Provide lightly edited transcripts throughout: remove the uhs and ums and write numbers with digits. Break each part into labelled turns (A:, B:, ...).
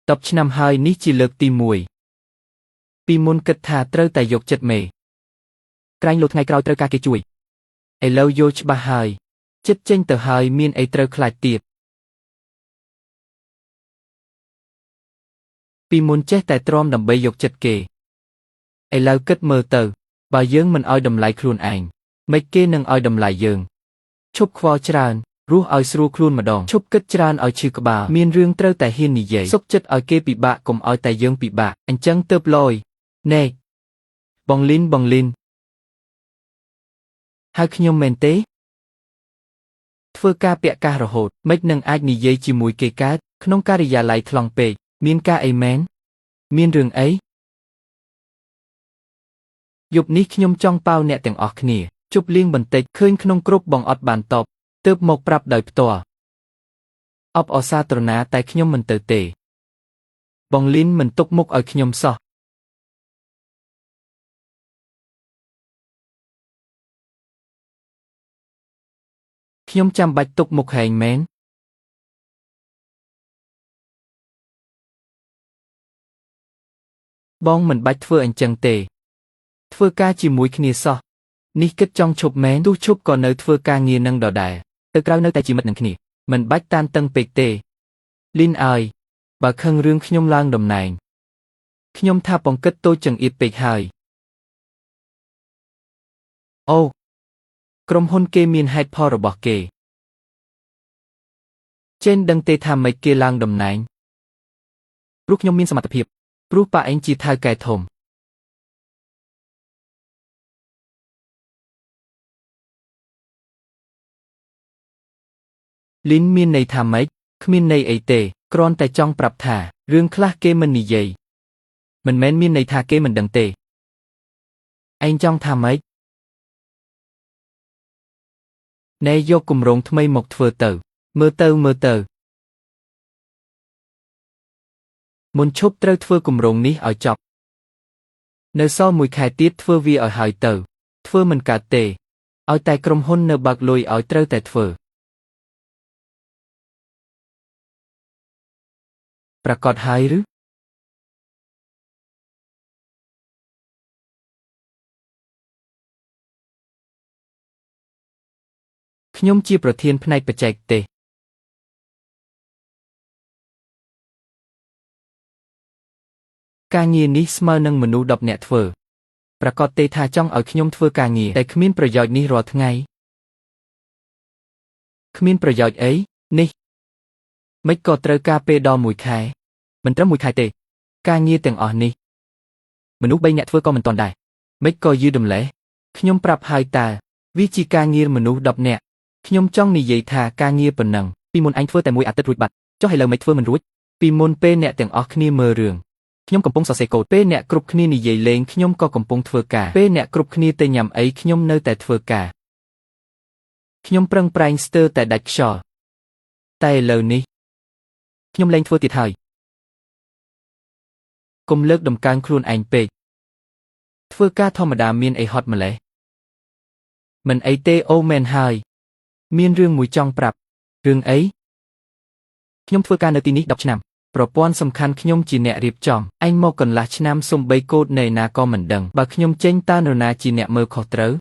A: 10 ឆ្នាំហើយនេះជាលើកទី1 ពីមុនគិតថាត្រូវតែយកចិត្តមេក្រែងលោកថ្ងៃក្រោយត្រូវការគេជួយឥឡូវយល់ច្បាស់ហើយចិត្តចេញទៅហើយមានអីត្រូវខ្លាចទៀតពីមុនចេះតែទ្រាំដើម្បីយកចិត្តគេឥឡូវគិតមើលទៅបើយើងមិនឲ្យតម្លៃខ្លួនឯងមិនគេនឹងឲ្យតម្លៃយើងឈប់ខ្វល់ច្រើនរស់ឲ្យស្រួលខ្លួនម្ដងឈប់គិតច្រើនឲ្យឈឺក្បាលមានរឿងត្រូវតែហ៊ាននិយាយសុខចិត្តឲ្យគេពិបាកកុំឲ្យតែយើងពិបាកអញ្ចឹងទៅលយណែបងលីនហើយខ្ញុំមែនទេធ្វើការពាក់កាសរហូតមិននឹងអាចនិយាយជាមួយគេកើតក្នុងការិយាល័យថ្លង់ពេកមានការអីមែនមានរឿងអីយប់នេះខ្ញុំចង់ប៉ាវអ្នកទាំងអស់គ្នាជប់លៀងបន្តិចឃើញក្នុងគ្រប់បងអត់បានតបទើបមកប្រាប់ដោយផ្ទាល់អបអសាទរណាតែខ្ញុំមិនទៅទេបងលីនមិនទុកមុខឲ្យខ្ញុំសោះខ្ញុំចាំបាច់ទុកមុខហែងមែនបងមិនបាច់ធ្វើអញ្ចឹងទេធ្វើការជាមួយគ្នាសោះនេះគិតចង់ឈប់មែនទោះឈប់ក៏នៅធ្វើការងារនឹងដដែលទៅក្រៅនៅតែជាមិត្តនឹងគ្នាមិនបាច់តានតឹងពេកទេលីនអើយបើខឹងរឿងខ្ញុំឡើងតំណែងខ្ញុំថាបង្កិតតូចចង្អៀតពេកហើយអូក្រុមហ៊ុនគេមានហេតុផលរបស់គេចេនដឹងទេថាម៉េចគេឡើងតំណែងព្រោះខ្ញុំមានសមត្ថភាពព្រោះប៉ាឯងជាថៅកែធំលីនមានន័យថាម៉េចគ្មានន័យអីទេគ្រាន់តែចង់ប្រាប់ថារឿងខ្លះគេមិននិយាយមិនមែនមានន័យថាគេមិនដឹងទេឯងចង់ថាម៉េចណែយកគម្រោងថ្មីមកធ្វើទៅមើលទៅមុនឈប់ត្រូវធ្វើគម្រោងនេះឲ្យចប់នៅសល់1 ខែទៀតធ្វើវាឲ្យហើយទៅធ្វើមិនកើតទេឲ្យតែក្រុមហ៊ុននៅបើកលុយឲ្យត្រូវតែធ្វើប្រកាសហើយឬខ្ញុំជាប្រធានផ្នែកបច្ចេកទេសការងារនេះស្មើនឹងមនុស្ស10 នាក់ធ្វើប្រកាសទេថាចង់ឲ្យខ្ញុំធ្វើការងារតែគ្មានប្រយោជន៍នេះរាល់ថ្ងៃគ្មានប្រយោជន៍អីនេះមិនក៏ត្រូវការពេលដល់1 ខែមិនត្រឹម1 ខែទេការងារទាំងអស់នេះមនុស្ស3 នាក់ធ្វើក៏មិនទាន់ដែរមិនក៏យឺតម្លេះខ្ញុំប្រាប់ហើយតើវាជាការងារមនុស្ស10 នាក់ខ្ញុំចង់និយាយថាការងារប៉ុណ្ណឹងពីមុនអញធ្វើតែ1 អាទិត្យរួចបាត់ចុះឥឡូវមិនធ្វើមិនរួចពីមុនពេលអ្នកទាំងអស់គ្នាមើលរឿងខ្ញុំកំពុងសរសេរកូដពេលអ្នកគ្រប់គ្នានិយាយលេងខ្ញុំក៏កំពុងធ្វើការពេលអ្នកគ្រប់គ្នាទៅញ៉ាំអីខ្ញុំនៅតែធ្វើការខ្ញុំប្រឹងប្រែងស្ទើរតែដាច់ខ្យល់តែឥឡូវនេះខ្ញុំលែងធ្វើទៀតហើយកុំលើកដំកើងខ្លួនឯងពេកធ្វើការធម្មតាមានអីហត់ម្លេះមិនអីទេអូមែនហើយមានរឿងមួយចង់ប្រាប់រឿងអីខ្ញុំធ្វើការនៅទីនេះ10 ឆ្នាំប្រព័ន្ធសំខាន់ខ្ញុំជាអ្នករៀបចំឯងមកកន្លះឆ្នាំសំបីកូដនៅណាក៏មិនដឹងបើខ្ញុំចេញតើនរណាជាអ្នកមើលខុសត្រូវ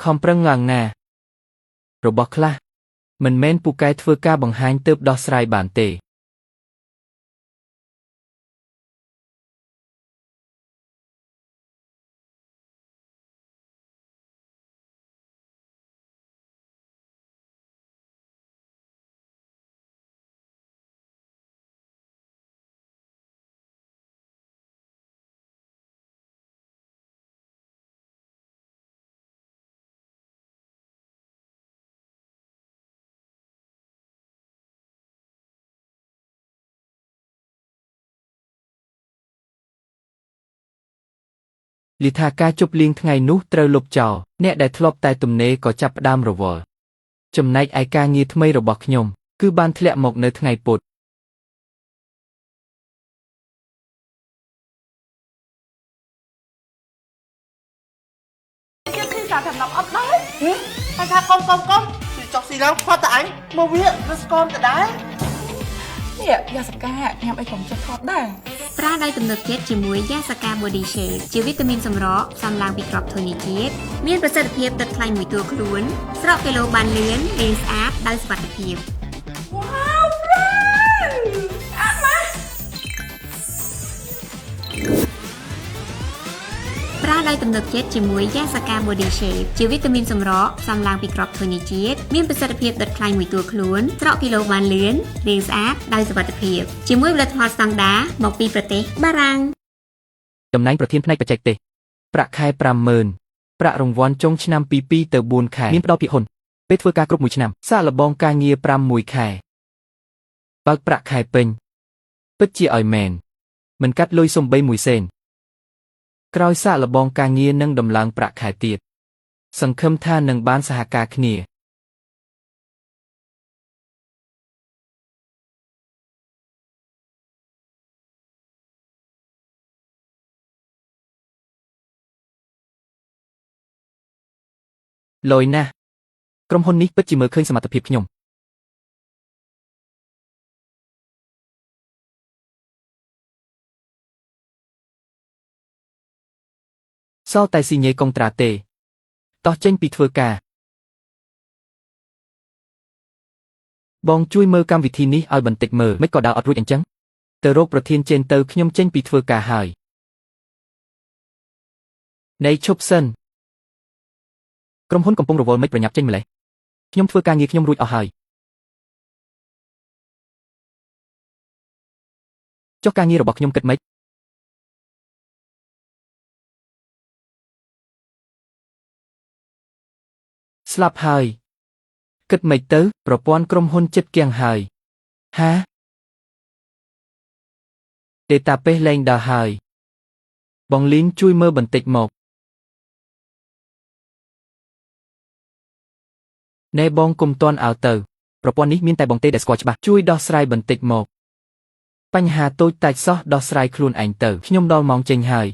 A: ខំប្រឹងឡើងណារបស់ខ្លះមិនមែនពូកែធ្វើការបង្ហាញទើបដោះស្រាយបានទេលីថាការជប់លៀងថ្ងៃនោះត្រូវលុបចោលអ្នកដែលធ្លាប់តែទំនេរក៏ចាប់ផ្ដើមរវល់ចំណែកឯការងារថ្មីរបស់ខ្ញុំគឺបានធ្លាក់មកនៅថ្ងៃពុធ
B: គេទីសាធារណៈអត់ដែរ anh tha công thì chọc xì lắm khoa tại anh mà việc nó con tại đá
C: nè gia sạc ca nhằm ai cũng cho thọt đây
D: ប្រាដោយទំនុកចិត្តជាមួយយ៉ាសាកា Body Shake ជាវីតាមីនសម្រកសំឡើងពីក្របធូលីជាតិមានប្រសិទ្ធភាពដុតខ្លាញ់មួយតួខ្លួនស្រកគីឡូបានលឿនរាងស្អាតដោយសុវត្ថិភាព
C: wow friend អាម៉ា
D: ប្រាដោយទំនុកចិត្តជាមួយយ៉ាសាកា Body Shake ជាវីតាមីនសម្រកសំឡើងពីក្របធូលីជាតិមានប្រសិទ្ធភាពដុតខ្លាញ់មួយតួខ្លួនស្រកគីឡូបានលឿនរាងស្អាតដោយសុវត្ថិភាពជាមួយផលិតផលស្តង់ដារមកពីប្រទេសបារាំង
A: តំណែងប្រធានផ្នែកបច្ចេកទេសប្រាក់ខែ 50,000 ប្រាក់រង្វាន់ចុងឆ្នាំពី 2 ទៅ 4 ខែមានផ្ដល់ភាគហ៊ុនពេលធ្វើការគ្រប់1ឆ្នាំសាកល្បងការងារ 5 ខែបើកប្រាក់ខែពេញពិតជាឲ្យមែនមិនកាត់លុយសំបី1សេនក្រោយសាកល្បងការងារនឹងដំឡើងប្រាក់ខែទៀតសង្ឃឹមថានឹងបានសហការគ្នាលយណាស់ក្រុមហ៊ុននេះពិតជាមើលឃើញសមត្ថភាពខ្ញុំសល់តែស៊ីញេកុងត្រាទេតោះចេញពីធ្វើការបងជួយមើលកម្មវិធីនេះឲ្យបន្តិចមើលមិនក៏ដើរអត់រួចអញ្ចឹងទៅរកប្រធានជេនទៅខ្ញុំចេញពីធ្វើការហើយនៃឈប់សិនក្រុមហ៊ុនកំពុងរវល់មិនប្រញាប់ចេញម្លេះខ្ញុំធ្វើការងារខ្ញុំរួចអស់ហើយចុះការងាររបស់ខ្ញុំគិតម៉េចស្លាប់ហើយគិតម៉េចទៅប្រព័ន្ធក្រុមហ៊ុនចិត្តគៀងហើយហា Database លែងដើរហើយបងលីនជួយមើលបន្តិចមកណែបងគុំតន់ឲ្យទៅប្រព័ន្ធនេះមានតែបងទេដែលស្គាល់ច្បាស់ជួយដោះស្រាយបន្តិចមកបញ្ហាតូចតាចសោះដោះស្រាយខ្លួនឯងទៅខ្ញុំដល់ម៉ោងចេញហើយ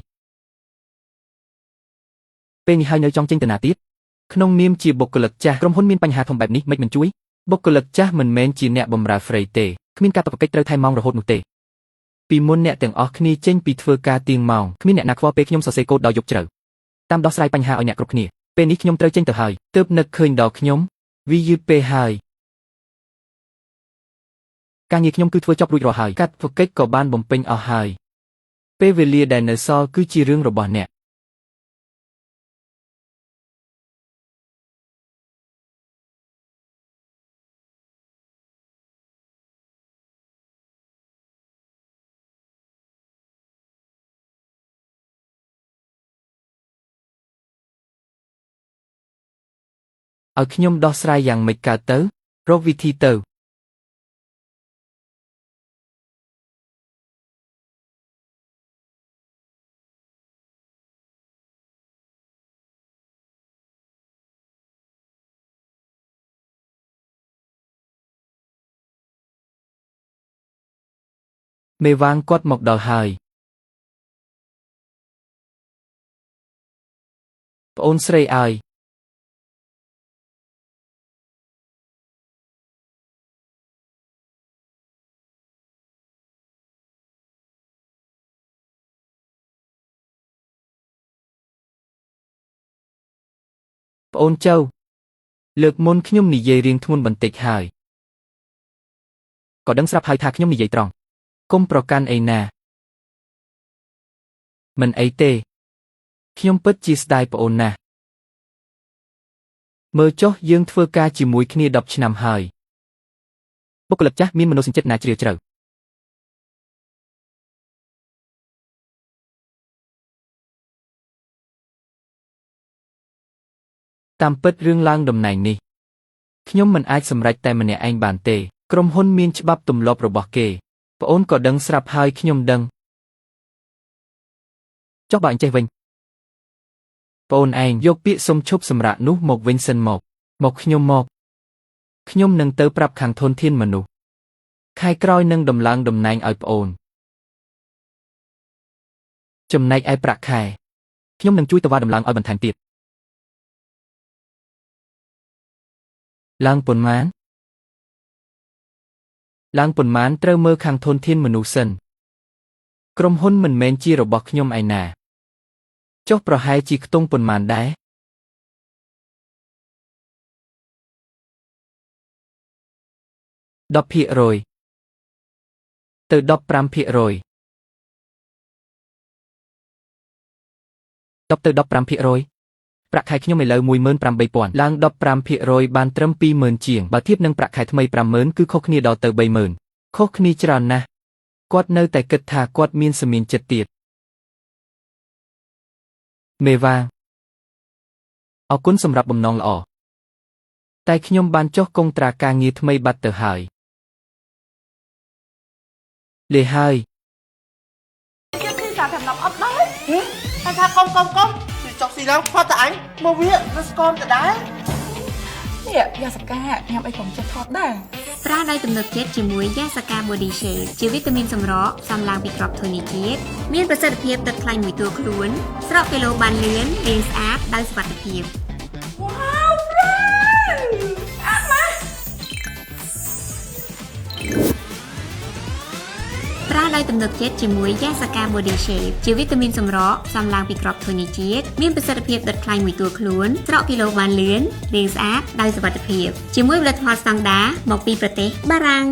A: ពេលនេះហើយនៅចង់ចេញទៅណាទៀតក្នុងនាមជាបុគ្គលិកចាស់ក្រុមហ៊ុនមានបញ្ហាធំបែបនេះមិនជួយបុគ្គលិកចាស់មិនមែនជាអ្នកបម្រើហ្វ្រេទេគ្មានការតបកិច្ចត្រូវថែម៉ោងរហូតនោះទេពីមុនអ្នកទាំងអស់គ្នាចេញពីធ្វើការទៀងម៉ោងគ្មានអ្នកណាខ្វល់ពេលខ្ញុំសរសេរកូដដល់យប់ជ្រៅតាមដោះស្រាយបញ្ហាឲ្យអ្នកគ្រប់គ្នាពេលនេះខ្ញុំត្រូវចេញទៅហើយទើបនឹកឃើញដល់ខ្ញុំវាយឺតពេកហើយការងារខ្ញុំគឺធ្វើចប់រួចរាល់ហើយកាត់ផ្កិច្ចក៏បានបំពេញអស់ហើយពេលវេលាដែលនៅសល់គឺជារឿងរបស់អ្នកឲ្យខ្ញុំដោះស្រាយយ៉ាងម៉េចកើតទៅរកវិធីទៅមេវាងគាត់មកដល់ហើយប្អូនស្រីអើយប្អូនចៅលើកមុនខ្ញុំនិយាយរៀងធ្ងន់បន្តិចហើយក៏ដឹងស្រាប់ហើយថាខ្ញុំនិយាយត្រង់កុំប្រកាន់អីណាមិនអីទេខ្ញុំពិតជាស្ដាយប្អូនណាស់មើលចុះយើងធ្វើការជាមួយគ្នា10ឆ្នាំហើយបុគ្គលិកចាស់មានមនោសញ្ចេតនាជ្រាលជ្រៅតាមពិតរឿងឡើងតំណែងនេះខ្ញុំមិនអាចសម្រេចតែម្នាក់ឯងបានទេក្រុមហ៊ុនមានច្បាប់ទម្លាប់របស់គេប្អូនក៏ដឹងស្រាប់ហើយខ្ញុំដឹងចុះបើអញ្ចេះវិញប្អូនឯងយកពាក្យសុំឈប់សម្រាកនោះមកវិញសិនមកខ្ញុំនឹងទៅប្រាប់ខាងធនធានមនុស្សខែក្រោយនឹងដំឡើងតំណែងឲ្យប្អូនចំណែកឯប្រាក់ខែខ្ញុំនឹងជួយទៅវាដំឡើងឲ្យបន្ថែមទៀត ឡើងប៉ុន្មានត្រូវមើលខាងធនធានមនុស្សសិនក្រុមហ៊ុនមិនមែនជារបស់ខ្ញុំឯណាចុះប្រហែលជាខ្ទង់ប៉ុន្មានដែរ10% ទៅ 15% 10ទៅ 15% ប្រាក់ខែខ្ញុំឥឡូវ 18,000 ឡើង 15% បានត្រឹម 20,000 ជាងបើធៀបនឹងប្រាក់ខែថ្មី 50,000 គឺខុសគ្នាដល់ទៅ 30,000 ខុសគ្នាច្រើនណាស់គាត់នៅតែគិតថាគាត់មានសមៀងចិត្តទៀតមេវ៉ាអរគុណសម្រាប់បំណងល្អតែខ្ញុំបានចុះកុងត្រាការងារថ្មីបាត់ទៅហើយលេហើយ
C: គេឃើញសារតាម10អត់ដែរ
B: តែថាកុំគឺចុកស៊ីឡើងផុតតែអញមកវាវាស្គមដដែល
C: នេះយ៉ាសកាញ៉ាំអីក៏ចិត្តថតដែរ
D: ប្រើដៃទំនើបជាតិជាមួយយ៉ាសាកា Body Shave ជាវីតាមីនសម្រកសំឡើងពីក្របធូលីជាតិមានប្រសិទ្ធភាពដុតខ្លាញ់មួយតួខ្លួនស្រកគីឡូបានលឿនរាងស្អាតដោយសុវត្ថិភាព
C: វ៉ាវប្រានអត់មក
D: ប្រើដៃទំនើបជាតិជាមួយយ៉ាសាកា Body Shave ជាវីតាមីនសម្រកសំឡើងពីក្របធូលីជាតិមានប្រសិទ្ធភាពដុតខ្លាញ់មួយតួខ្លួនស្រកគីឡូបានលឿនរាងស្អាតដោយសុវត្ថិភាពជាមួយផលិតផលស្តង់ដារមកពីប្រទេសបារាំង